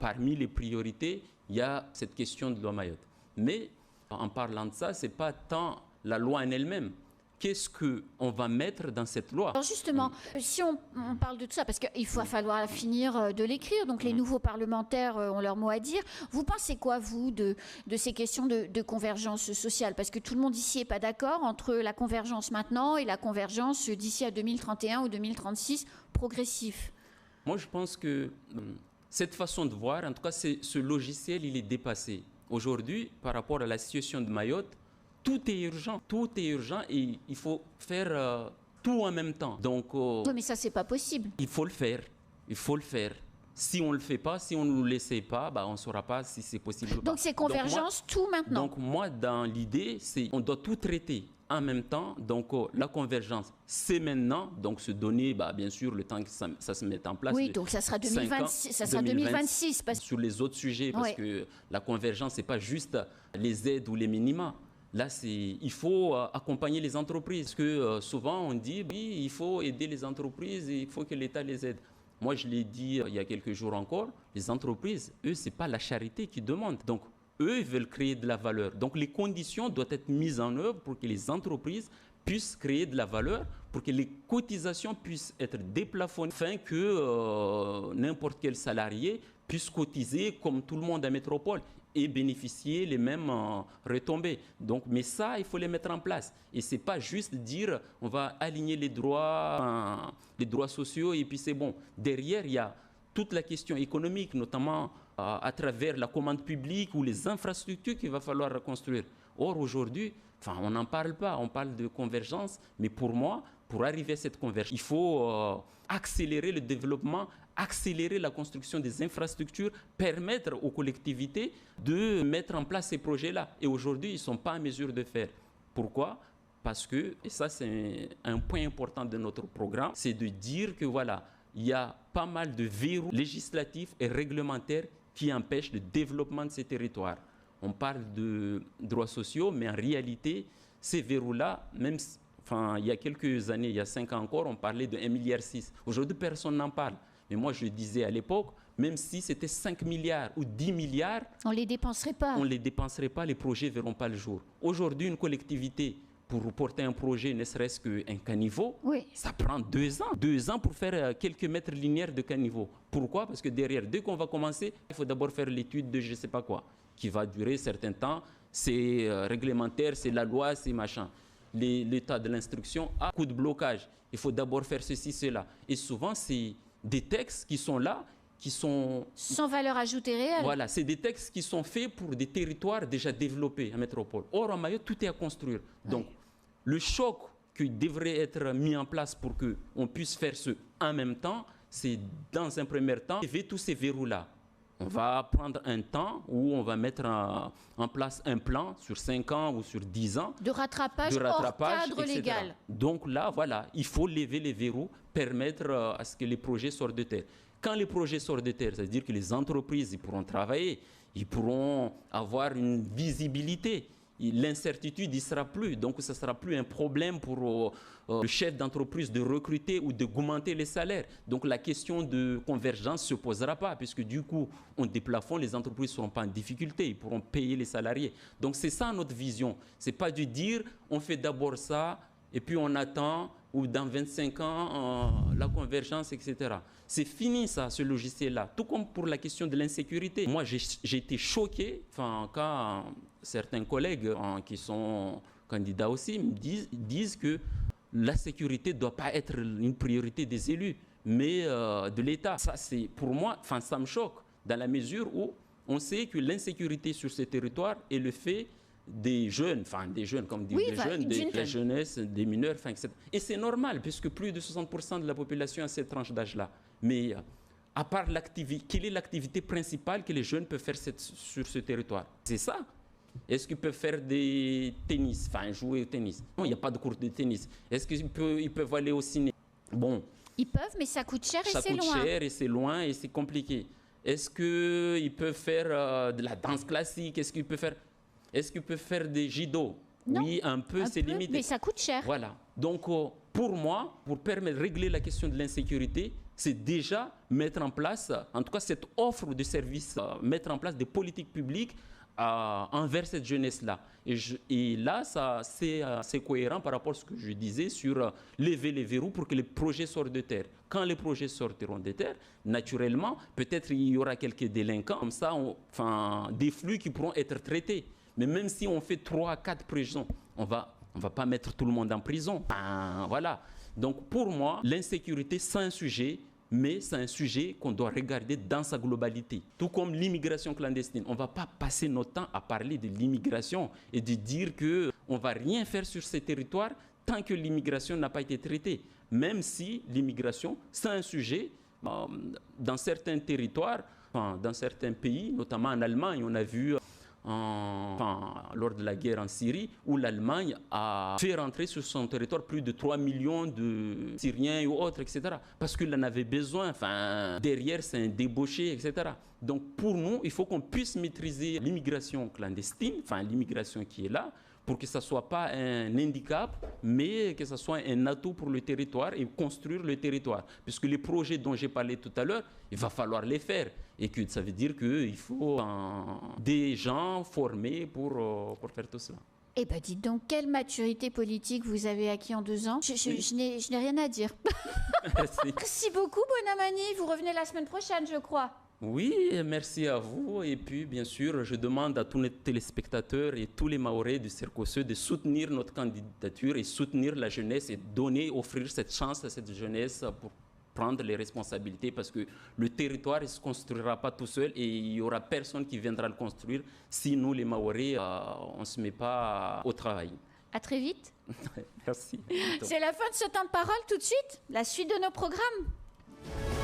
parmi les priorités, il y a cette question de loi Mayotte. Mais en parlant de ça, ce n'est pas tant la loi en elle-même. Qu'est-ce qu'on va mettre dans cette loi? Alors justement, si on parle de tout ça, parce qu'il va falloir finir de l'écrire, donc les nouveaux parlementaires ont leur mot à dire. Vous pensez quoi, vous, de ces questions de convergence sociale? Parce que tout le monde ici n'est pas d'accord entre la convergence maintenant et la convergence d'ici à 2031 ou 2036 progressif. Moi, je pense que cette façon de voir, en tout cas, ce logiciel, il est dépassé. Aujourd'hui, par rapport à la situation de Mayotte, tout est urgent et il faut faire tout en même temps. Donc, oui, mais ça, c'est pas possible. Il faut le faire. Si on ne le fait pas, si on ne nous laisse pas, on ne saura pas si c'est possible ou pas. Donc c'est convergence tout maintenant. Donc moi, dans l'idée, c'est on doit tout traiter en même temps. Donc la convergence, c'est maintenant. Donc se donner, bien sûr, le temps que ça se mette en place. Oui, donc ça sera 2026. Ça sera 2026 sur les autres sujets, parce que la convergence, c'est pas juste les aides ou les minima. Là, il faut accompagner les entreprises. Parce que souvent, on dit, oui, il faut aider les entreprises et il faut que l'État les aide. Moi, je l'ai dit il y a quelques jours encore, les entreprises, eux, ce n'est pas la charité qu'ils demandent. Donc, eux, ils veulent créer de la valeur. Donc, les conditions doivent être mises en œuvre pour que les entreprises puissent créer de la valeur, pour que les cotisations puissent être déplafonnées, afin que n'importe quel salarié puisse cotiser comme tout le monde à métropole et bénéficier les mêmes retombées. Donc, mais ça, il faut les mettre en place. Et ce n'est pas juste dire on va aligner les droits sociaux et puis c'est bon. Derrière, il y a toute la question économique, notamment à travers la commande publique ou les infrastructures qu'il va falloir reconstruire. Or, aujourd'hui, on n'en parle pas. On parle de convergence, mais pour moi, pour arriver à cette convergence, il faut accélérer le développement, accélérer la construction des infrastructures, permettre aux collectivités de mettre en place ces projets-là. Et aujourd'hui, ils ne sont pas en mesure de faire. Pourquoi? Parce que, et ça c'est un point important de notre programme, c'est de dire que voilà, il y a pas mal de verrous législatifs et réglementaires qui empêchent le développement de ces territoires. On parle de droits sociaux, mais en réalité, ces verrous-là, même il y a quelques années, il y a 5 ans encore, on parlait de 1,6 milliard. Aujourd'hui, personne n'en parle. Mais moi, je disais à l'époque, même si c'était 5 milliards ou 10 milliards... On ne les dépenserait pas. On ne les dépenserait pas, les projets ne verront pas le jour. Aujourd'hui, une collectivité, pour porter un projet, ne serait-ce qu'un caniveau, ça prend 2 ans. 2 ans pour faire quelques mètres linéaires de caniveau. Pourquoi? Parce que derrière, dès qu'on va commencer, il faut d'abord faire l'étude de je ne sais pas quoi, qui va durer un certain temps. C'est réglementaire, c'est la loi, c'est machin. L'état de l'instruction a coup de blocage. Il faut d'abord faire ceci, cela. Et souvent, c'est des textes qui sont là, qui sont... sans valeur ajoutée réelle. Voilà, c'est des textes qui sont faits pour des territoires déjà développés en métropole. Or, en Mayotte, tout est à construire. Donc, le choc qui devrait être mis en place pour qu'on puisse faire ce en même temps, c'est dans un premier temps, lever tous ces verrous-là. On va prendre un temps où on va mettre en place un plan sur 5 ans ou sur 10 ans. De rattrapage hors cadre etc. légal. Donc là, voilà, il faut lever les verrous, permettre à ce que les projets sortent de terre. Quand les projets sortent de terre, c'est-à-dire que les entreprises ils pourront travailler, ils pourront avoir une visibilité. L'incertitude n'y sera plus. Donc, ce ne sera plus un problème pour le chef d'entreprise de recruter ou d'augmenter les salaires. Donc, la question de convergence ne se posera pas, puisque du coup, on déplafonne, les entreprises ne seront pas en difficulté, ils pourront payer les salariés. Donc, c'est ça notre vision. Ce n'est pas de dire, on fait d'abord ça, et puis on attend, ou dans 25 ans, la convergence, etc. C'est fini ça, ce logiciel-là. Tout comme pour la question de l'insécurité. Moi, j'ai été choqué quand certains collègues qui sont candidats aussi me disent que la sécurité ne doit pas être une priorité des élus, mais de l'État. Ça, pour moi, ça me choque, dans la mesure où on sait que l'insécurité sur ces territoires est le fait des jeunes, comme des jeunes, de la jeunesse, des mineurs, etc. Et c'est normal, puisque plus de 60% de la population a cette tranche d'âge-là. Mais à part l'activité, quelle est l'activité principale que les jeunes peuvent faire sur ce territoire? C'est ça. Est-ce qu'ils peuvent faire des tennis, jouer au tennis? Non, il n'y a pas de cours de tennis. Est-ce qu'ils peuvent aller au ciné? Bon. Ils peuvent, mais ça coûte cher et c'est loin. Ça coûte cher et c'est loin et c'est compliqué. Est-ce qu'ils peuvent faire de la danse classique? Est-ce qu'ils peuvent faire des judo? Non, oui, un peu, c'est limité. Mais ça coûte cher. Voilà. Donc, pour moi, pour permettre de régler la question de l'insécurité, c'est déjà mettre en place, en tout cas cette offre de services, mettre en place des politiques publiques envers cette jeunesse-là. Et là, c'est cohérent par rapport à ce que je disais sur lever les verrous pour que les projets sortent de terre. Quand les projets sortiront de terre, naturellement, peut-être il y aura quelques délinquants, comme ça, des flux qui pourront être traités. Mais même si on fait 3 à 4 prisons, on va pas mettre tout le monde en prison. Voilà. Donc pour moi, l'insécurité, c'est un sujet, mais c'est un sujet qu'on doit regarder dans sa globalité. Tout comme l'immigration clandestine. On ne va pas passer notre temps à parler de l'immigration et de dire qu'on ne va rien faire sur ces territoires tant que l'immigration n'a pas été traitée. Même si l'immigration, c'est un sujet dans certains territoires, dans certains pays, notamment en Allemagne, on a vu lors de la guerre en Syrie, où l'Allemagne a fait rentrer sur son territoire plus de 3 millions de Syriens ou autres, etc. Parce qu'il en avait besoin. Derrière, c'est un débauché, etc. Donc, pour nous, il faut qu'on puisse maîtriser l'immigration clandestine, l'immigration qui est là, pour que ça ne soit pas un handicap, mais que ça soit un atout pour le territoire et construire le territoire. Puisque les projets dont j'ai parlé tout à l'heure, il va falloir les faire. Et que ça veut dire qu'il faut des gens formés pour faire tout cela. Eh bien, dites donc, quelle maturité politique vous avez acquis en 2 ans. Je n'ai rien à dire. Merci beaucoup, Bonamani. Vous revenez la semaine prochaine, je crois. Oui, merci à vous. Et puis, bien sûr, je demande à tous les téléspectateurs et tous les Mahorais du Cercoseux de soutenir notre candidature et soutenir la jeunesse et offrir cette chance à cette jeunesse pour prendre les responsabilités, parce que le territoire ne se construira pas tout seul et il n'y aura personne qui viendra le construire si nous, les Mahorais, on ne se met pas au travail. À très vite. Merci. C'est la fin de ce temps de parole. Tout de suite, la suite de nos programmes.